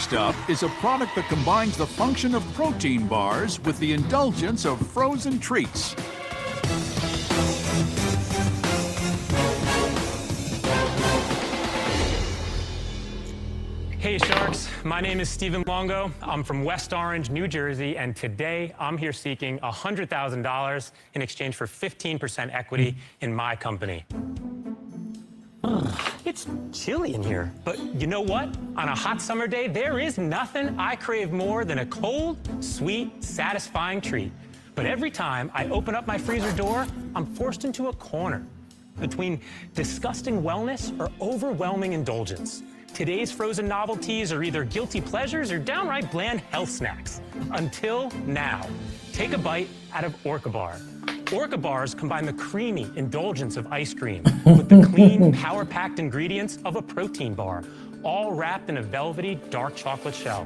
Next up is a product that combines the function of protein bars with the indulgence of frozen treats. Hey Sharks, my name is Stephen Longo. I'm from West Orange, New Jersey, and today I'm here seeking $100,000 in exchange for 15% equity in my company. It's chilly in here, but you know what? On a hot summer day, there is nothing I crave more than a cold, sweet, satisfying treat. But every time I open up my freezer door, I'm forced into a corner between disgusting wellness or overwhelming indulgence. Today's frozen novelties are either guilty pleasures or downright bland health snacks. Until now. Take a bite out of Orca Bar. Orca Bars combine the creamy indulgence of ice cream with the clean, power-packed ingredients of a protein bar, all wrapped in a velvety, dark chocolate shell.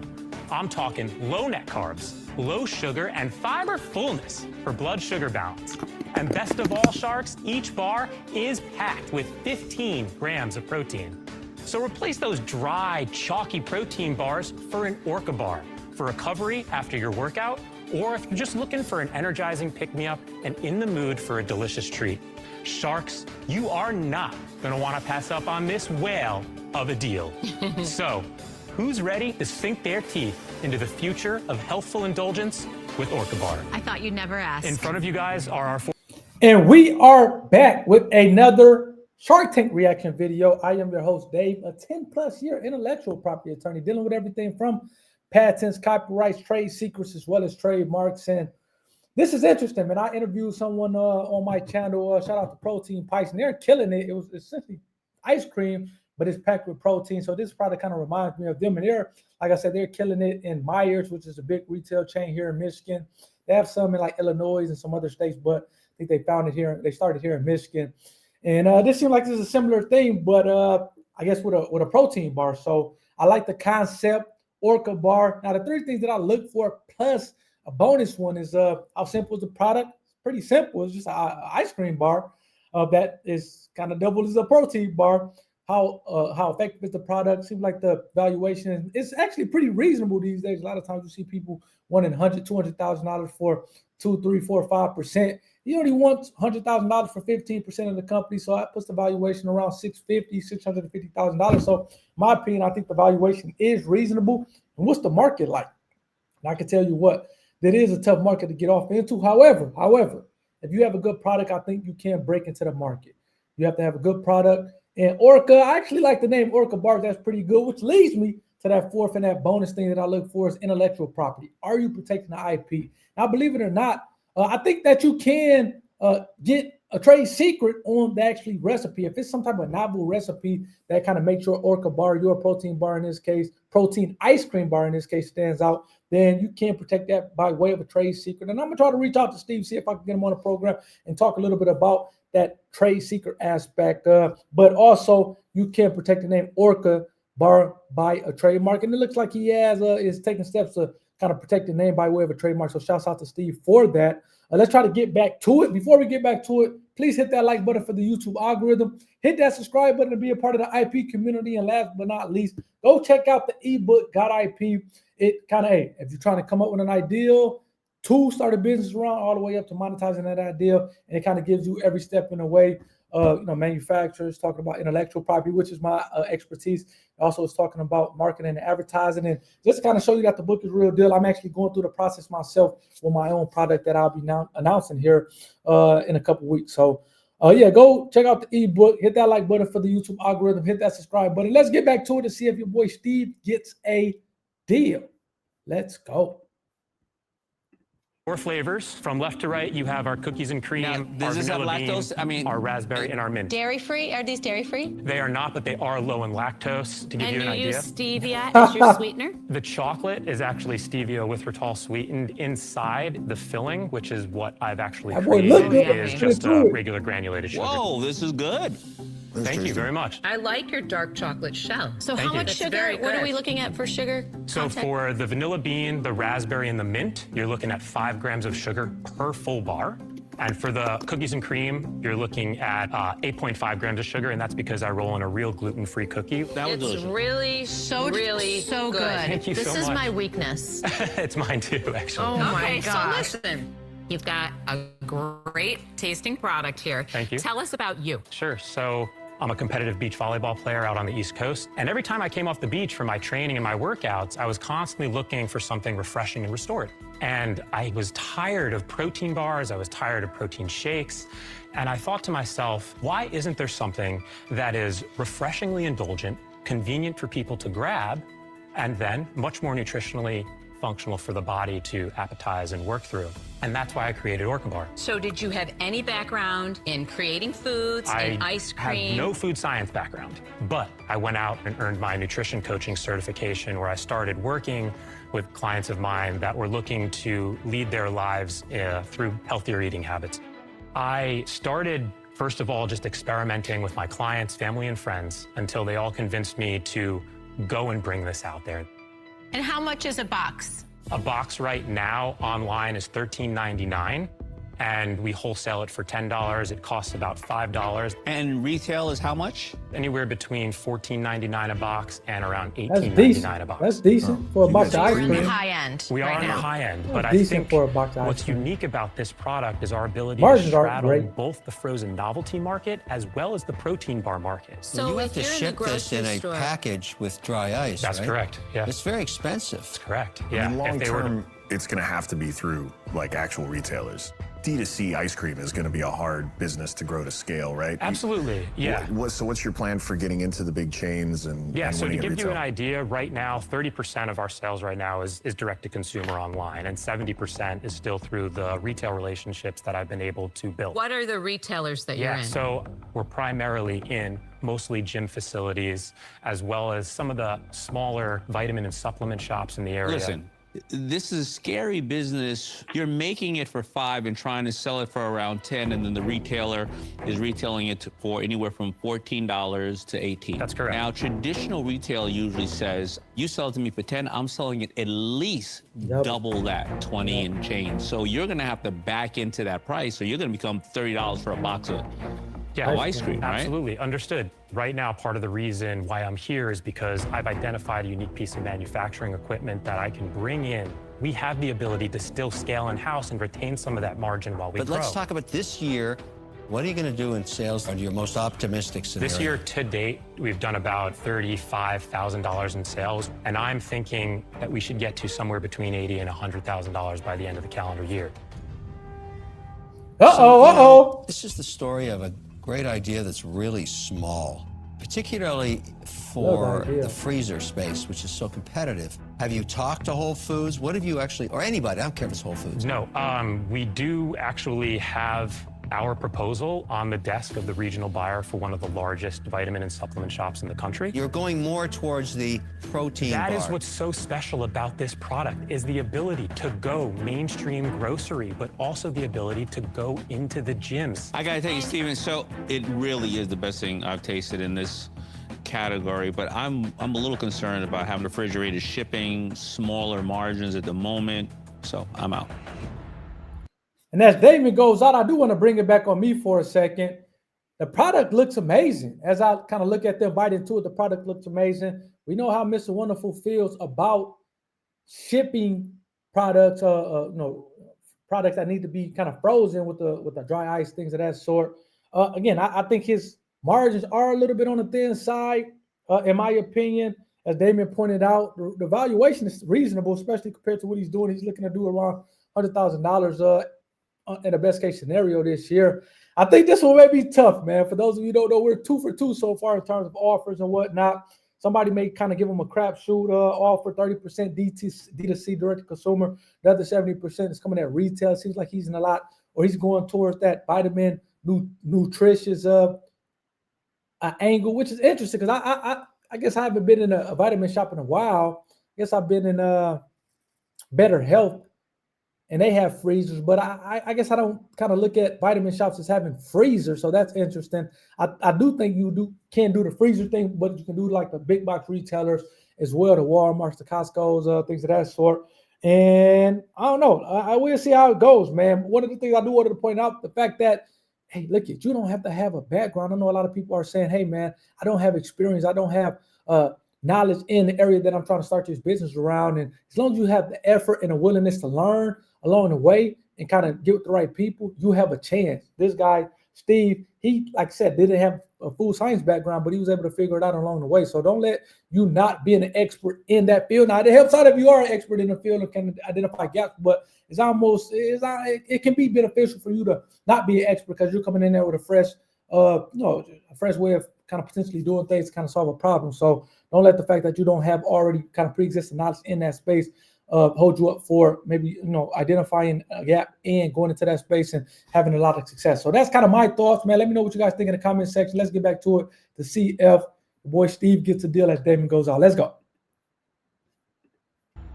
I'm talking low net carbs, low sugar, and fiber fullness for blood sugar balance. And best of all, Sharks, each bar is packed with 15 grams of protein. So replace those dry, chalky protein bars for an Orca Bar for recovery after your workout, or if you're just looking for an energizing pick-me-up and in the mood for a delicious treat. Sharks, you are not gonna wanna pass up on this whale of a deal. So, who's ready to sink their teeth into the future of healthful indulgence with Orca Bar? I thought you'd never ask. In front of you guys are our four. And we are back with another Shark Tank reaction video. I am your host, Dave, a 10+ year intellectual property attorney dealing with everything from patents, copyrights, trade secrets, as well as trademarks. And this is interesting, man. I interviewed someone on my channel. Shout out to Protein Pikes, and they're killing it. It was essentially ice cream, but it's packed with protein. So this product kind of reminds me of them. And they're, like I said, they're killing it in Myers, which is a big retail chain here in Michigan. They have some in like Illinois and some other states, but I think they found it here. They started here in Michigan. And this seems like this is a similar thing, but I guess with a protein bar. So I like the concept, Orca Bar. Now, the three things that I look for, plus a bonus one, is how simple is the product. It's pretty simple. It's just an ice cream bar that is kind of double as a protein bar. How effective is the product? Seems like the valuation is actually pretty reasonable these days. A lot of times you see people wanting $100,000, $200,000 for 2, 3, 4, 5%. You only want $100,000 for 15% of the company, so that puts the valuation around $650,000. So, in my opinion, I think the valuation is reasonable. And what's the market like? And I can tell you what, that is a tough market to get off into. However, if you have a good product, I think you can break into the market. You have to have a good product. And Orca, I actually like the name Orca Bar. That's pretty good, which leads me to that fourth and that bonus thing that I look for is intellectual property. Are you protecting the IP? Now, believe it or not, I think that you can get a trade secret on the actually recipe. If it's some type of novel recipe that kind of makes your Orca Bar, your protein bar in this case, protein ice cream bar in this case stands out, then you can protect that by way of a trade secret. And I'm going to try to reach out to Steve, see if I can get him on the program and talk a little bit about that trade secret aspect. But also, you can protect the name Orca Bar by a trademark. And it looks like he is taking steps to kind of protect the name by way of a trademark. So shouts out to Steve for that. Let's try to get back to it. Before we get back to it, please hit that like button for the YouTube algorithm. Hit that subscribe button to be a part of the IP community. And last but not least, go check out the ebook, Got IP. It kind of, hey, if you're trying to come up with an ideal to start a business around, all the way up to monetizing that idea, and it kind of gives you every step in the way. Manufacturers, talking about intellectual property, which is my expertise. Also, it's talking about marketing and advertising, and just to kind of show you that the book is real deal. I'm actually going through the process myself with my own product that I'll be now announcing here in a couple weeks. So, go check out the ebook. Hit that like button for the YouTube algorithm. Hit that subscribe button. Let's get back to it and see if your boy Steve gets a deal. Let's go. 4 flavors. From left to right, you have our cookies and cream, now, our does this have vanilla lactose? bean, I mean, our raspberry, and our mint. Dairy-free? Are these dairy-free? They are not, but they are low in lactose, to give you an idea. And you use stevia as your sweetener? The chocolate is actually stevia erythritol sweetened. Inside the filling, which is what I've actually created, is just a regular granulated sugar. Whoa, this is good. Thank you very much. I like your dark chocolate shell. So Thank how you. much That's sugar? very What are good. we looking at for sugar So content? for the vanilla bean, the raspberry, and the mint, you're looking at 5 grams of sugar per full bar. And for the cookies and cream, you're looking at 8.5 grams of sugar, and that's because I roll in a real gluten-free cookie. That was delicious. Really, so good. Thank you this so is much. my weakness. It's mine too, actually. Oh my gosh. So listen, you've got a great tasting product here. Thank you. Tell us about you. Sure. So I'm a competitive beach volleyball player out on the East Coast. And every time I came off the beach for my training and my workouts, I was constantly looking for something refreshing and restored. And I was tired of protein bars. I was tired of protein shakes. And I thought to myself, why isn't there something that is refreshingly indulgent, convenient for people to grab, and then much more nutritionally functional for the body to appetize and work through? And that's why I created Orca Bar. So did you have any background in creating foods, in ice I cream? have no food science background, but I went out and earned my nutrition coaching certification, where I started working with clients of mine that were looking to lead their lives through healthier eating habits. I started, first of all, just experimenting with my clients, family, and friends until they all convinced me to go and bring this out there. And how much is a box? A box right now online is $13.99, and we wholesale it for $10. It costs about $5. And retail is how much? Anywhere between $14.99 a box and around That's $18.99 decent. a box. That's decent for a box of ice We're in the cream. high end. We are right on the now. high end, That's but I decent think for a box of ice what's cream. unique about this product is our ability Margins to aren't straddle great. both the frozen novelty market as well as the protein bar market. So you have if to you're in the ship this in grocery a store, package with dry ice, That's right? correct. Yeah, It's very expensive. that's correct. I Yeah, mean, long if they were to- term, it's going to have to be through like actual retailers. D2C ice cream is going to be a hard business to grow to scale, right? Absolutely. Yeah. So what's your plan for getting into the big chains and Yeah, and so to winning at give you retail? an idea, right now, 30% of our sales right now is direct to consumer online, and 70% is still through the retail relationships that I've been able to build. What are the retailers that you're Yeah, in? so we're primarily in mostly gym facilities, as well as some of the smaller vitamin and supplement shops in the area. Listen, this is a scary business. You're making it for $5 and trying to sell it for around $10, and then the retailer is retailing it for anywhere from $14 to $18. That's correct. Now, traditional retail usually says, you sell it to me for $10, I'm selling it at least double that, 20 and change. So you're gonna have to back into that price, so you're gonna become $30 for a box of ice cream, right? Absolutely, understood. Right now, part of the reason why I'm here is because I've identified a unique piece of manufacturing equipment that I can bring in. We have the ability to still scale in-house and retain some of that margin while we But grow. let's talk about this year. What are you going to do in sales under your most optimistic scenario? This year to date, we've done about $35,000 in sales, and I'm thinking that we should get to somewhere between $80,000 and $100,000 by the end of the calendar year. This is the story of a great idea that's really small, particularly for the freezer space, which is so competitive. Have you talked to Whole Foods? What have you actually, or anybody, I don't care if it's Whole Foods. No, we do actually have our proposal on the desk of the regional buyer for one of the largest vitamin and supplement shops in the country. You're going more towards the protein bar. That is what's so special about this product, is the ability to go mainstream grocery, but also the ability to go into the gyms. I gotta tell you, Steven, so it really is the best thing I've tasted in this category, but I'm a little concerned about having refrigerated shipping, smaller margins at the moment, so I'm out. And as Damon goes out, I do want to bring it back on me for a second. The product looks amazing. As I kind of look at them, bite into it, the product looks amazing. We know how Mr. Wonderful feels about shipping products, products that need to be kind of frozen with the dry ice, things of that sort. Again, I think his margins are a little bit on the thin side, in my opinion. As Damon pointed out, the valuation is reasonable, especially compared to what he's doing. He's looking to do around $100,000 in the best case scenario this year. I think this one may be tough, man. For those of you who don't know, we're 2 for 2 so far in terms of offers and whatnot. Somebody may kind of give them a crapshoot offer, 30% D2C, direct to consumer. The other 70% is coming at retail. It seems like he's in a lot, or he's going towards that vitamin nutritious angle, which is interesting because I guess I haven't been in a vitamin shop in a while. I guess I've been in Better Health, and they have freezers, but I guess I don't kind of look at vitamin shops as having freezers, so that's interesting. I do think you can do the freezer thing, but you can do like the big box retailers as well, the Walmarts, the Costco's, things of that sort. And I don't know. I will see how it goes, man. One of the things I do want to point out, the fact that, hey, look, you don't have to have a background. I know a lot of people are saying, hey, man, I don't have experience. I don't have knowledge in the area that I'm trying to start this business around. And as long as you have the effort and a willingness to learn along the way and kind of get with the right people, you have a chance. This guy, Steve, he, like I said, didn't have a full science background, but he was able to figure it out along the way. So don't let you not being an expert in that field. Now, it helps out if you are an expert in the field and can identify gaps, but it can be beneficial for you to not be an expert because you're coming in there with a fresh, a fresh way of kind of potentially doing things to kind of solve a problem. So don't let the fact that you don't have already kind of pre-existing knowledge in that space hold you up for maybe, identifying a gap and going into that space and having a lot of success. So that's kind of my thoughts, man. Let me know what you guys think in the comment section. Let's get back to it to see if the boy Steve gets a deal as Damon goes out. Let's go.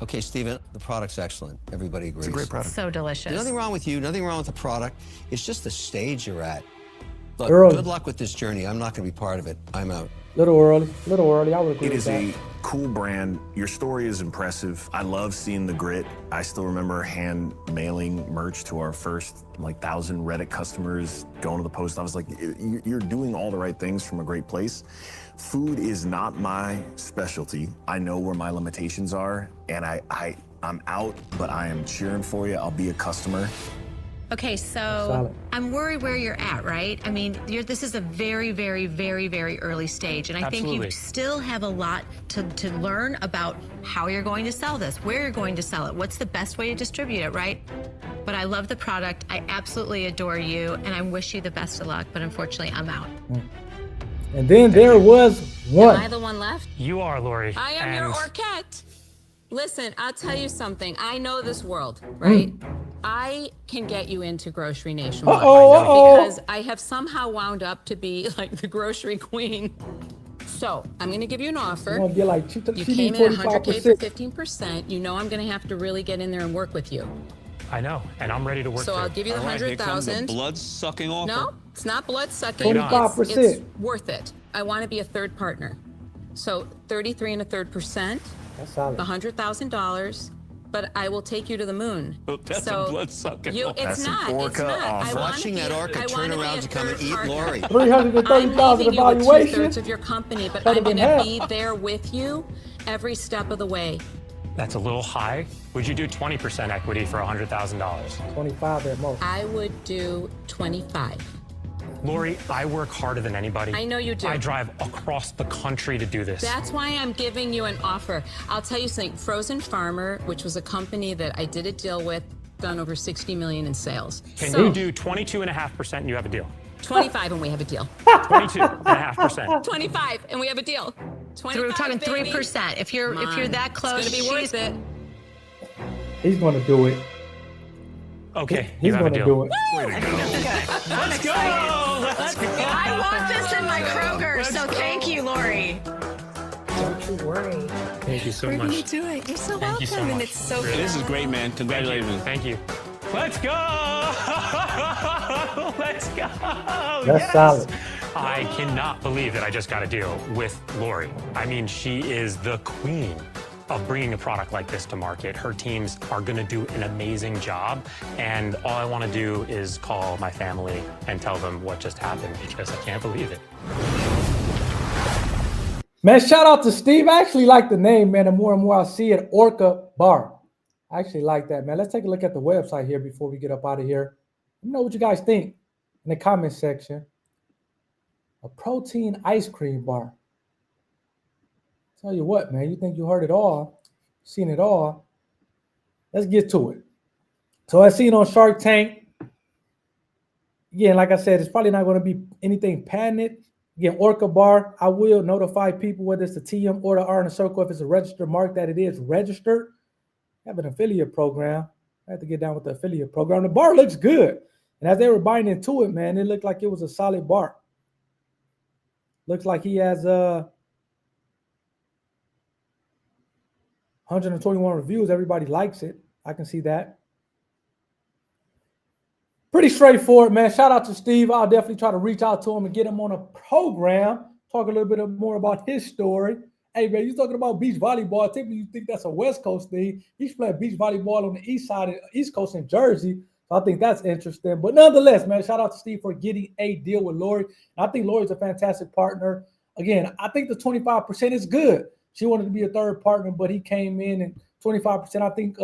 Okay, Steven, the product's excellent. Everybody agrees. It's a great product. So delicious. There's nothing wrong with you, nothing wrong with the product. It's just the stage you're at. Look, Early. good luck with this journey. I'm not going to be part of it. I'm out. Little early. I would agree It with is that. a cool brand. Your story is impressive. I love seeing the grit. I still remember hand mailing merch to our first 1,000 Reddit customers, going to the post office. You're doing all the right things from a great place. Food is not my specialty. I know where my limitations are, and I'm out, but I am cheering for you. I'll be a customer. Okay, so Solid. I'm worried where you're at, right? I mean, this is a very, very, very, very early stage, and I think Absolutely. you still have a lot to learn about how you're going to sell this, where you're going to sell it, what's the best way to distribute it, right? But I love the product. I absolutely adore you, and I wish you the best of luck, but unfortunately, I'm out. And then there was one. Am I the one left? You are, Lori. I am your and Orquette. Listen, I'll tell you something. I know this world, right? I can get you into grocery nationwide because I have somehow wound up to be like the grocery queen. So I'm going to give you an offer. You're gonna get like You came in at 100K for 15%. You know I'm going to have to really get in there and work with you. I know, and I'm ready to work So too. I'll give you the All right, here comes the 100,000. blood-sucking offer. No, it's not blood sucking. 25%. It's worth it. I want to be a third partner. So 33 1/3%. That's solid. $100,000, but I will take you to the moon. Oh, that's a blood-sucking offer. It's That's an not. It's Orca not. I offer. wanna Watching be that a- Orca I turn wanna be around a to come and third eat partner. Lori. 330,000 I'm leaving you with evaluation. 2/3 of your company, but Cut I'm it in going to half. be there with you every step of the way. That's a little high. Would you do 20% equity for $100,000? 25 at most. I would do 25. Lori, I work harder than anybody. I know you do. I drive across the country to do this. That's why I'm giving you an offer. I'll tell you something. Frozen Farmer, which was a company that I did a deal with, done over 60 million in sales. Can So you do 22.5% and you have a deal? 25 and we have a deal. 22.5%. 25 and we have a deal. 25, We're talking baby. 3%. If you're that close, It's going to be worth it. He's gonna do it. Okay, He's you have a gonna deal. do it. Let's go! Let's go! I want this in my Kroger, so thank you, Lori. Don't you worry. Thank you so We're much. going to do it. You're so Thank you so welcome, and much. it's so Really. This is great, man. Congratulations. Thank you. Let's go! Let's go! That's solid. I cannot believe that I just got a deal with Lori. I mean, she is the queen of bringing a product like this to market. Her teams are gonna do an amazing job, and all I wanna do is call my family and tell them what just happened because I can't believe it. Man, shout out to Steve. I actually like the name, man. The more and more I see it, Orca Bar. I actually like that, man. Let's take a look at the website here before we get up out of here. Let me know what you guys think in the comment section. A protein ice cream bar. Tell you what, man, you think you heard it all, seen it all. Let's get to it. So I seen on Shark Tank. Again, like I said, it's probably not going to be anything patented. Again, Orca Bar, I will notify people whether it's the TM or the R in the circle if it's a registered mark that it is registered. I have an affiliate program. I have to get down with the affiliate program. The bar looks good. And as they were buying into it, man, it looked like it was a solid bar. Looks like he has 121 reviews. Everybody likes it. I can see that. Pretty straightforward, man. Shout out to Steve. I'll definitely try to reach out to him and get him on a program, talk a little bit more about his story Hey, man, you talking about beach volleyball. Typically, you think that's a West Coast thing. He's playing beach volleyball on the East Coast in Jersey. So I think that's interesting. But nonetheless, man, shout out to Steve for getting a deal with Lori. I think Lori's a fantastic partner. Again, I think the 25% is good. She wanted to be a third partner, but he came in and 25%. I think,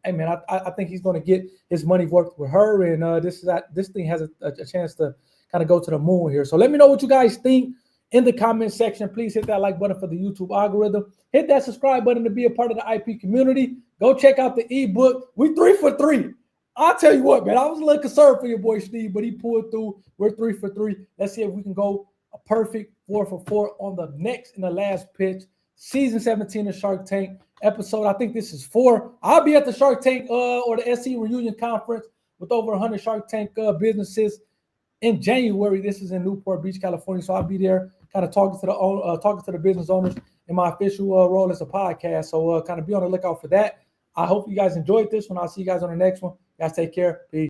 hey, man, I think he's going to get his money worth with her. And this thing has a chance to kind of go to the moon here. So let me know what you guys think in the comment section. Please hit that like button for the YouTube algorithm. Hit that subscribe button to be a part of the IP community. Go check out the ebook. We 3 for 3. I'll tell you what, man, I was a little concerned for your boy Steve, but he pulled through. We're 3 for 3. Let's see if we can go a perfect 4 for 4 on the next and the last pitch. Season 17 of Shark Tank episode. I think this is 4. I'll be at the Shark Tank or the SC Reunion Conference with over 100 Shark Tank businesses in January. This is in Newport Beach, California. So I'll be there kind of talking to the business owners in my official role as a podcast. So kind of be on the lookout for that. I hope you guys enjoyed this one. I'll see you guys on the next one. Guys, take care. Peace.